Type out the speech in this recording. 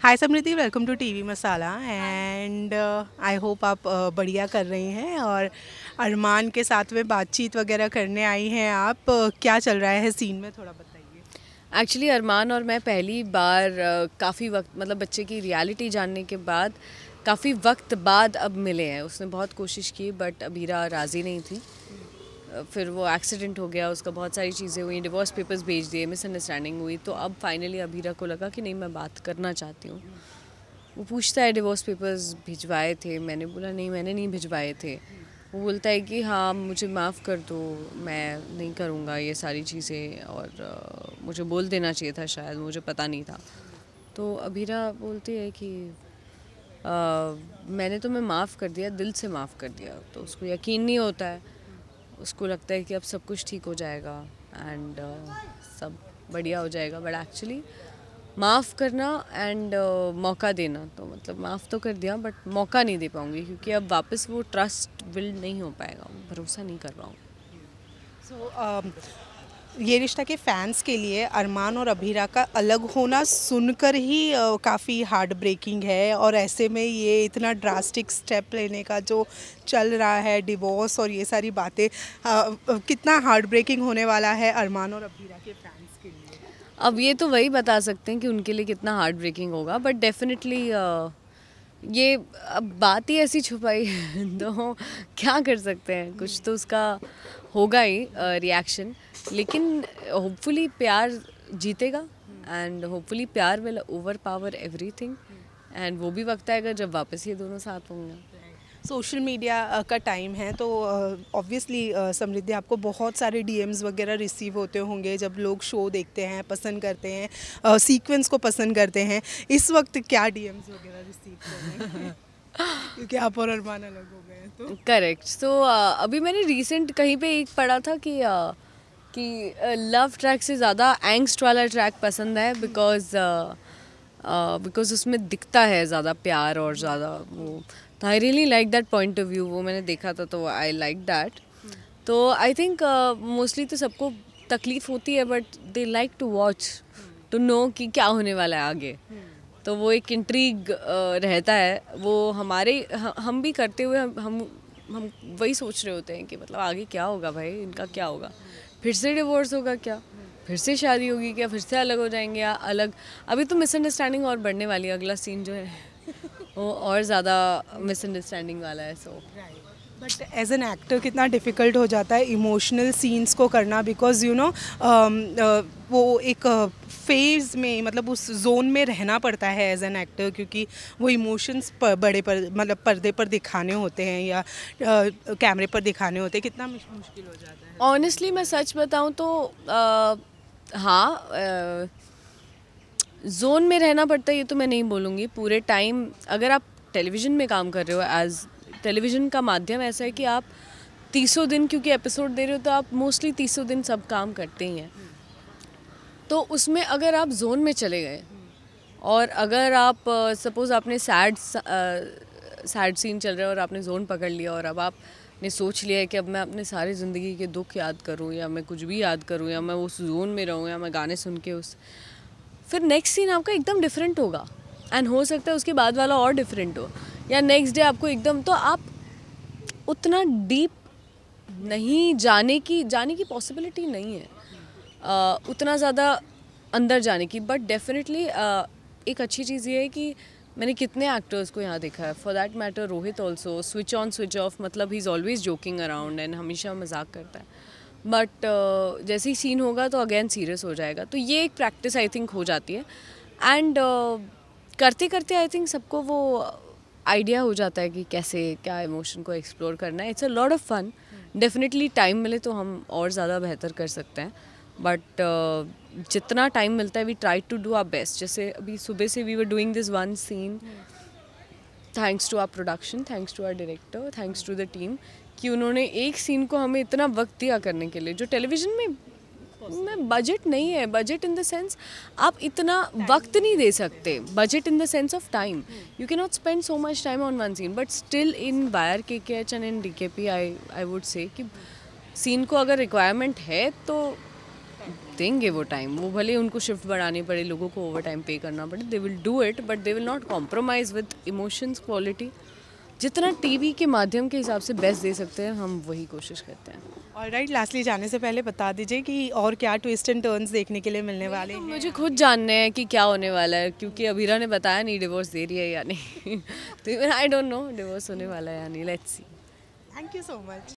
Hi Samriddhi, welcome to TV Masala and I hope आप बढ़िया कर रही हैं और अरमान के साथ में बातचीत वगैरह करने आई हैं आप। क्या चल रहा है सीन में, थोड़ा बताइए। एक्चुअली अरमान और मैं पहली बार काफ़ी वक्त मतलब बच्चे की रियलिटी जानने के बाद काफ़ी वक्त बाद अब मिले हैं। उसने बहुत कोशिश की बट अबीरा राज़ी नहीं थी। फिर वो एक्सीडेंट हो गया, उसका बहुत सारी चीज़ें हुई, डिवोर्स पेपर्स भेज दिए, मिसअंडरस्टैंडिंग हुई। तो अब फाइनली अबीरा को लगा कि नहीं, मैं बात करना चाहती हूँ। वो पूछता है डिवोर्स पेपर्स भिजवाए थे? मैंने बोला नहीं, मैंने नहीं भिजवाए थे। वो बोलता है कि हाँ मुझे माफ़ कर दो, मैं नहीं करूँगा ये सारी चीज़ें, और मुझे बोल देना चाहिए था, शायद मुझे पता नहीं था। तो अबीरा बोलती है कि मैंने तुम्हें माफ़ कर दिया, दिल से माफ़ कर दिया। तो उसको यकीन नहीं होता है, उसको लगता है कि अब सब कुछ ठीक हो जाएगा एंड सब बढ़िया हो जाएगा। बट एक्चुअली माफ़ करना एंड मौका देना, तो मतलब माफ़ तो कर दिया बट मौका नहीं दे पाऊँगी, क्योंकि अब वापस वो ट्रस्ट बिल्ड नहीं हो पाएगा, भरोसा नहीं कर पाऊँगी। ये रिश्ता के फैंस के लिए अरमान और अभीरा का अलग होना सुनकर ही काफ़ी हार्ट ब्रेकिंग है, और ऐसे में ये इतना ड्रास्टिक स्टेप लेने का जो चल रहा है, डिवोर्स और ये सारी बातें, कितना हार्ट ब्रेकिंग होने वाला है अरमान और अभीरा के फैंस के लिए। अब ये तो वही बता सकते हैं कि उनके लिए कितना हार्ट ब्रेकिंग होगा, बट डेफिनेटली ये अब बात ही ऐसी छुपाई है, तो क्या कर सकते हैं, कुछ तो उसका होगा ही रिएक्शन। लेकिन होपफुली प्यार जीतेगा एंड होपफुली प्यार will over power everything, and वो भी वक्त आएगा जब वापस ये दोनों साथ होंगे। सोशल मीडिया का टाइम है, तो ऑब्वियसली समृद्धि, आपको बहुत सारे डीएम्स वगैरह रिसीव होते होंगे जब लोग शो देखते हैं, पसंद करते हैं, सीक्वेंस को पसंद करते हैं। इस वक्त क्या डीएम्स वगैरह रिसीव कर रहे हैं? क्योंकि आप और अरमान अलग हो गए हैं तो। करेक्ट। तो अभी मैंने रिसेंट कहीं पे एक पढ़ा था कि लव ट्रैक से ज़्यादा एंग्स्ट वाला ट्रैक पसंद है, बिकॉज उसमें दिखता है ज़्यादा प्यार और ज़्यादा वो। तो I really like that point of view, वो मैंने देखा था तो आई लाइक दैट। तो आई थिंक मोस्टली तो सबको तकलीफ़ होती है, but they like to watch to know कि क्या होने वाला है आगे। तो वो एक इंट्रीग रहता है, वो हम भी करते हुए हम वही सोच रहे होते हैं कि मतलब आगे क्या होगा भाई, इनका क्या होगा, फिर से डिवोर्स होगा क्या, फिर से शादी होगी क्या, फिर से अलग हो जाएंगे या अलग। अभी तो मिसअंडरस्टैंडिंग और बढ़ने वाली है, अगला सीन जो है वो और ज़्यादा मिसअंडरस्टैंडिंग वाला है। So but as an actor कितना डिफ़िकल्ट हो जाता है इमोशनल सीन्स को करना, बिकॉज वो एक फेज़ में, मतलब उस जोन में रहना पड़ता है एज एन एक्टर, क्योंकि वो इमोशंस बड़े पर मतलब पर्दे पर दिखाने होते हैं या कैमरे पर दिखाने होते हैं। कितना मुश्किल हो जाता है। ऑनेस्टली मैं सच बताऊं तो हाँ, जोन में रहना पड़ता है, ये तो मैं नहीं बोलूँगी पूरे टाइम। अगर आप टेलीविज़न में काम कर रहे हो, एज टेलीविज़न का माध्यम ऐसा है कि आप 30 दिन क्योंकि एपिसोड दे रहे हो, तो आप मोस्टली 30 दिन सब काम करते ही हैं। तो उसमें अगर आप जोन में चले गए और अगर आप सपोज़ आपने सैड सीन चल रहा है और आपने जोन पकड़ लिया, और अब आपने सोच लिया है कि अब मैं अपने सारी ज़िंदगी के दुख याद करूं या मैं कुछ भी याद करूं या मैं उस जोन में रहूं या मैं गाने सुन के फिर नेक्स्ट सीन आपका एकदम डिफरेंट होगा, एंड हो सकता है उसके बाद वाला और डिफरेंट हो, या नेक्स्ट डे आपको एकदम। तो आप उतना डीप नहीं जाने की पॉसिबिलिटी नहीं है, उतना ज़्यादा अंदर जाने की। बट डेफिनेटली एक अच्छी चीज़ ये है कि मैंने कितने एक्टर्स को यहाँ देखा है, for that matter Rohit also, switch on switch off, मतलब he is always joking around and हमेशा मजाक करता है। बट जैसे ही सीन होगा तो अगेन सीरियस हो जाएगा। तो ये एक प्रैक्टिस आई थिंक हो जाती है, एंड करते करते आई थिंक सबको वो आइडिया हो जाता है कि कैसे क्या इमोशन को एक्सप्लोर करना है। It's a lot of fun. Definitely time मिले तो हम और ज़्यादा बेहतर कर सकते हैं, बट जितना टाइम मिलता है we try to do our best. जैसे अभी सुबह से we were doing this one scene, thanks to our production, thanks to our director, thanks to the team, कि उन्होंने एक सीन को हमें इतना वक्त दिया करने के लिए, जो टेलीविज़न में बजट नहीं है। बजट इन द सेंस आप इतना वक्त नहीं दे सकते, budget in the sense of time. You can not spend so much time on one scene, but still in wire KKH and in DKP I would say कि scene को अगर requirement है तो देंगे वो टाइम, वो भले उनको शिफ्ट बढ़ानी पड़े, लोगों को ओवर टाइम पे करना पड़े, they will do it, but they will not compromise with emotions, quality. जितना टीवी के माध्यम के हिसाब से बेस्ट दे सकते हैं, हम वही कोशिश करते हैं। ऑलराइट, लास्टली जाने से पहले बता दीजिए कि और क्या ट्विस्ट एंड टर्न्स देखने के लिए मिलने वाले हैं? मुझे खुद जानने हैं कि क्या होने वाला है, क्योंकि अबीरा ने बताया नहीं डिवोर्स दे रही है या नहीं तो आई डोंट नो डिवोर्स होने वाला है या नहीं, let's see. Thank you so much.